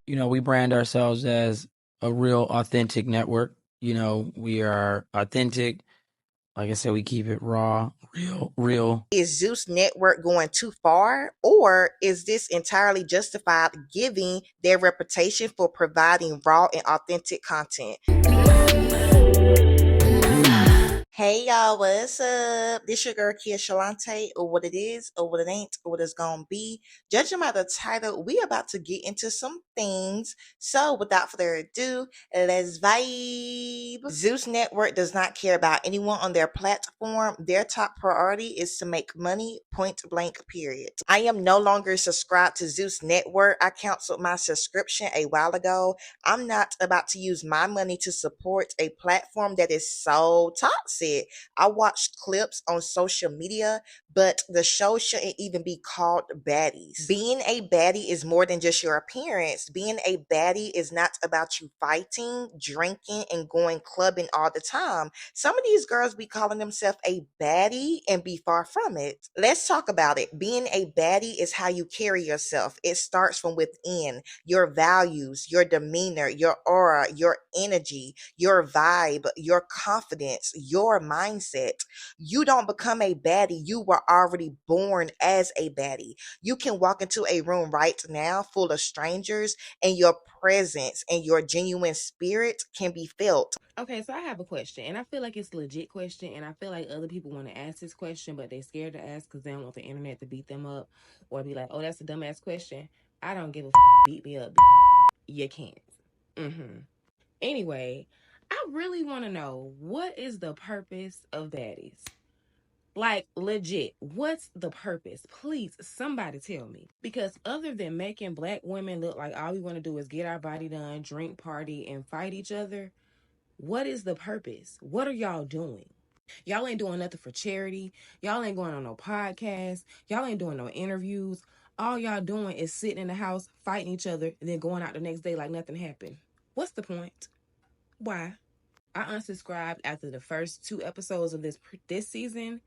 we brand ourselves as a real authentic network. We are authentic. Like I said, we keep it raw, real. Is Zeus Network going too far, or is this entirely justified given their reputation for providing raw and authentic content? Hey y'all, what's up? This your girl Kia Shalante, or what it is, or what it ain't, or what it's gonna be. Judging by the title, we about to get into some things. So without further ado, let's vibe. Zeus Network does not care about anyone on their platform. Their top priority is to make money, point blank, period. I am no longer subscribed to Zeus Network. I canceled my subscription a while ago. I'm not about to use my money to support a platform that is so toxic. I watched clips on social media, but the show shouldn't even be called baddies. Being a baddie is more than just your appearance. Being a baddie is not about you fighting, drinking, and going clubbing all the time. Some of these girls be calling themselves a baddie and be far from it. Let's talk about it. Being a baddie is how you carry yourself. It starts from within. Your values, your demeanor, your aura, your energy, your vibe, your confidence, your mindset. You don't become a baddie. You were already born as a baddie. You can walk into a room right now full of strangers, and your presence and your genuine spirit can be felt. Okay, so I have a question, and I feel like it's a legit question, and I feel like other people want to ask this question, but they're scared to ask because they don't want the internet to beat them up or be like, oh, that's a dumbass question. I don't give a beat me up. You can't. Anyway, I really want to know, what is the purpose of baddies? Like, legit, what's the purpose? Please, somebody tell me. Because other than making black women look like all we want to do is get our body done, drink, party, and fight each other, what is the purpose? What are y'all doing? Y'all ain't doing nothing for charity. Y'all ain't going on no podcast. Y'all ain't doing no interviews. All y'all doing is sitting in the house, fighting each other, and then going out the next day like nothing happened. What's the point? Why? I unsubscribed after the first 2 episodes of this season,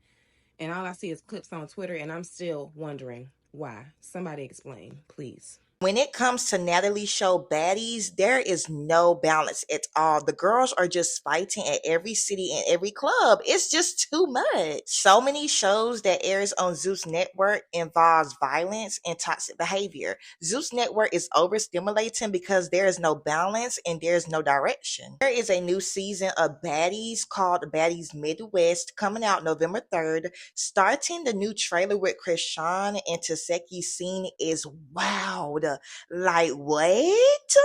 and all I see is clips on Twitter, and I'm still wondering why. Somebody explain, please. When it comes to Natalie show baddies, there is no balance at all. The girls are just fighting at every city and every club. It's just too much. So many shows that airs on Zeus Network involves violence and toxic behavior. Zeus Network is overstimulating because there is no balance and there's no direction. There is a new season of Baddies called Baddies Midwest coming out November 3rd. Starting the new trailer with Krishan and Taseki scene is wild. Like, what?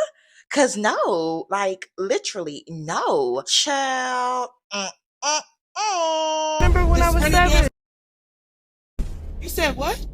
Cause no, like literally no. Child. Remember when I was 7? You said what?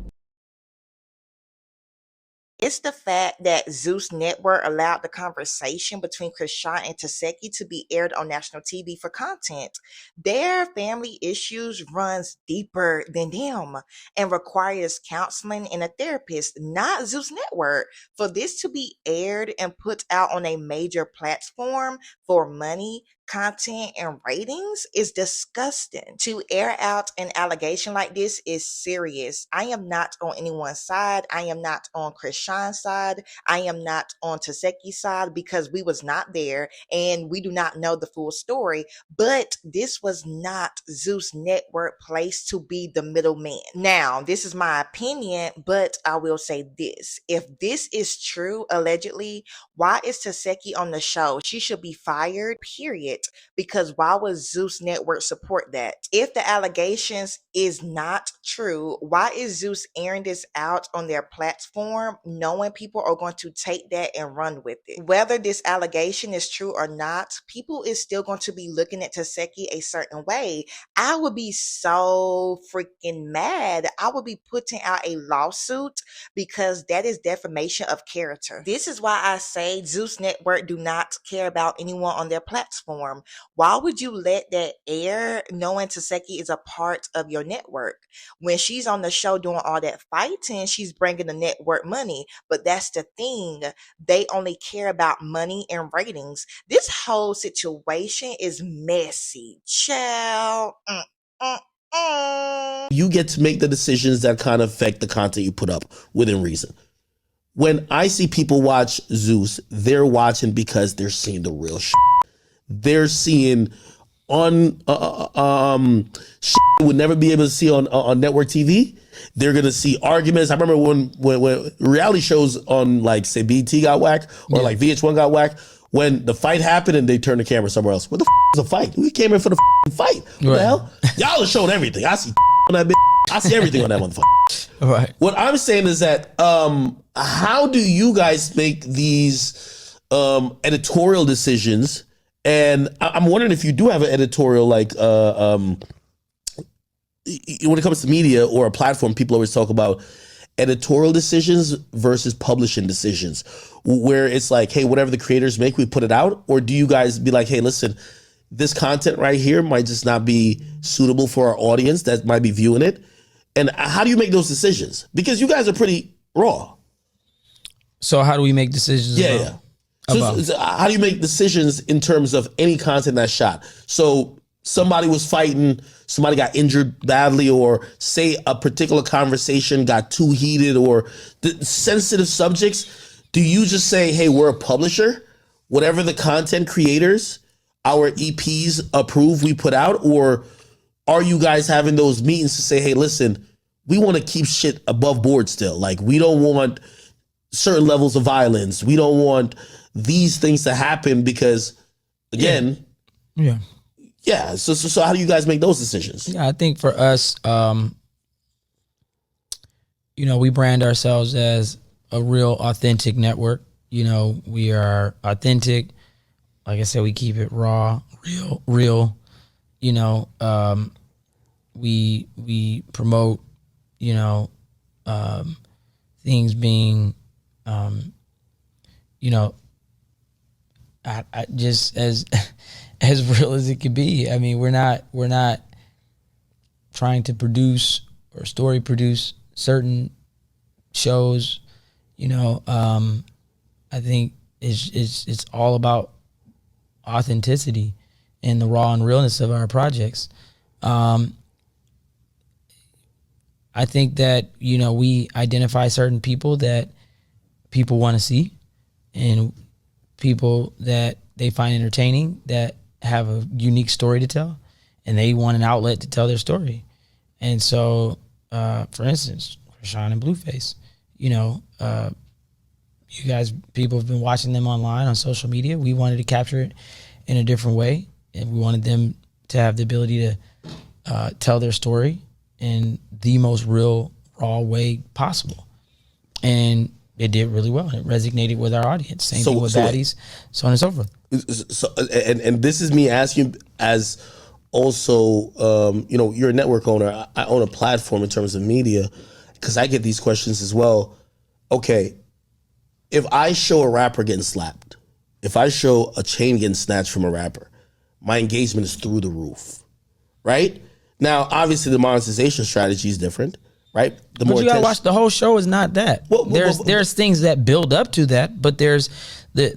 It's the fact that Zeus Network allowed the conversation between Krishan and Taseki to be aired on national TV for content. Their family issues runs deeper than them and requires counseling and a therapist, not Zeus Network. For this to be aired and put out on a major platform for money, content, and ratings is disgusting. To air out an allegation like this is serious. I am not on anyone's side. I am not on Krishan's side. I am not on Taseki's side because we was not there and we do not know the full story. But this was not Zeus Network place to be the middleman. Now, this is my opinion, but I will say this. If this is true, allegedly, why is Taseki on the show? She should be fired, period. Because why would Zeus Network support that? If the allegations is not true, why is Zeus airing this out on their platform, knowing people are going to take that and run with it? Whether this allegation is true or not, people is still going to be looking at Taseki a certain way. I would be so freaking mad. I would be putting out a lawsuit because that is defamation of character. This is why I say Zeus Network do not care about anyone on their platform. Why would you let that air knowing Taseki is a part of your network? When she's on the show doing all that fighting, she's bringing the network money. But that's the thing. They only care about money and ratings. This whole situation is messy. Child. You get to make the decisions that kind of affect the content you put up within reason. when I see people watch Zeus, they're watching because they're seeing the real shit. They're seeing on shit you would never be able to see on network TV. They're gonna see arguments. I remember when reality shows on like say BT got whacked or like VH1 got whacked. When the fight happened and they turned the camera somewhere else. What the is a fight? We came in for the fight. What the hell? Y'all are showing everything. I see on that bitch. I see everything on that motherfucker. Right. What I'm saying is that how do you guys make these editorial decisions? And I'm wondering if you do have an editorial like when it comes to media or a platform, people always talk about editorial decisions versus publishing decisions, where it's like, hey, whatever the creators make, we put it out? Or do you guys be like, hey, listen, this content right here might just not be suitable for our audience that might be viewing it? And how do you make those decisions? Because you guys are pretty raw. So how do we make decisions? Yeah. So how do you make decisions in terms of any content that's shot? So somebody was fighting, somebody got injured badly, or say a particular conversation got too heated, or the sensitive subjects. Do you just say, hey, we're a publisher, whatever the content creators, our EPs approve, we put out? Or are you guys having those meetings to say, hey, listen, we want to keep shit above board still. Like, we don't want certain levels of violence. We don't want these things to happen because, again, yeah. So how do you guys make those decisions? Yeah, I think for us, we brand ourselves as a real authentic network. We are authentic. Like I said, we keep it raw, real. We promote, things being, I just as real as it could be. I mean, we're not trying to produce or story produce certain shows. I think it's all about authenticity and the raw and realness of our projects. I think that, we identify certain people that people want to see and people that they find entertaining, that have a unique story to tell, and they want an outlet to tell their story. And so, for instance, Krishan and Blueface, you guys, people have been watching them online on social media. We wanted to capture it in a different way, and we wanted them to have the ability to tell their story in the most real, raw way possible. And it did really well. It resonated with our audience. Same thing with Baddies, so on and so forth. So, and this is me asking as also, you're a network owner. I own a platform in terms of media, because I get these questions as well. Okay, if I show a rapper getting slapped, if I show a chain getting snatched from a rapper, my engagement is through the roof, right? Now, obviously, the monetization strategy is different, right? But you gotta watch, the whole show is not that. There's things that build up to that, but there's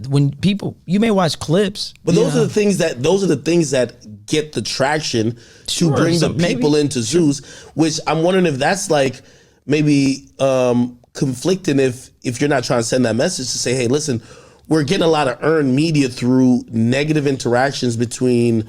when people, you may watch clips, but those are the things that get the traction to bring the people into Zeus, which I'm wondering if that's like maybe conflicting if you're not trying to send that message to say, hey, listen, we're getting a lot of earned media through negative interactions between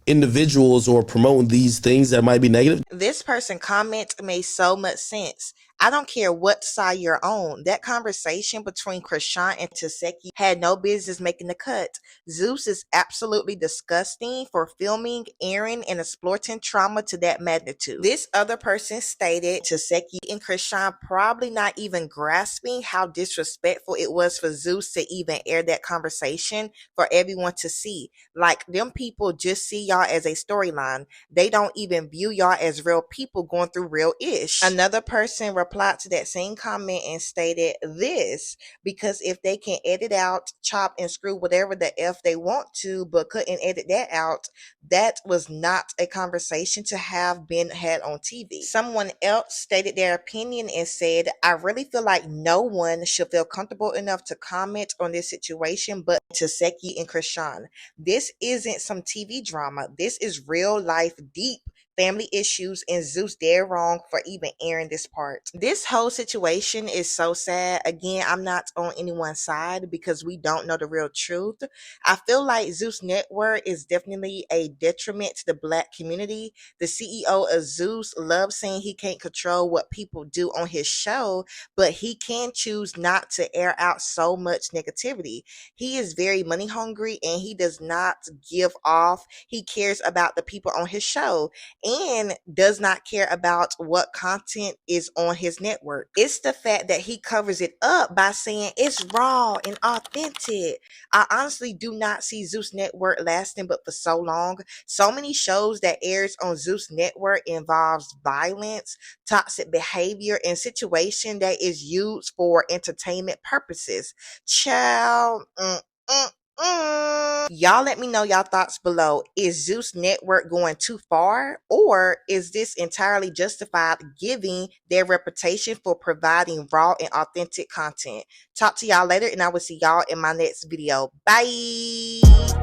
individuals or promoting these things that might be negative. This person comment made so much sense. I don't care what side you're on. That conversation between Krishan and Taseki had no business making the cut. Zeus is absolutely disgusting for filming, airing, and exploiting trauma to that magnitude. This other person stated Taseki and Krishan probably not even grasping how disrespectful it was for Zeus to even air that conversation for everyone to see. Like, them people just see y'all as a storyline. They don't even view y'all as real people going through real ish. Another person replied to that same comment and stated this, because if they can edit out, chop and screw whatever the F they want to, but couldn't edit that out, that was not a conversation to have been had on TV. Someone else stated their opinion and said, I really feel like no one should feel comfortable enough to comment on this situation but Taseki and Krishan. This isn't some TV drama. This is real life, deep family issues, and Zeus dead wrong for even airing this part. This whole situation is so sad. Again, I'm not on anyone's side because we don't know the real truth. I feel like Zeus Network is definitely a detriment to the Black community. The CEO of Zeus loves saying he can't control what people do on his show, but he can choose not to air out so much negativity. He is very money hungry and he does not give off. He cares about the people on his show and does not care about what content is on his network. It's the fact that he covers it up by saying it's raw and authentic. I honestly do not see Zeus Network lasting but for so long. So many shows that airs on Zeus Network involves violence, toxic behavior, and situation that is used for entertainment purposes. Child, y'all let me know y'all thoughts below. Is Zeus Network going too far, or is this entirely justified given their reputation for providing raw and authentic content? Talk to y'all later, and I will see y'all in my next video. Bye.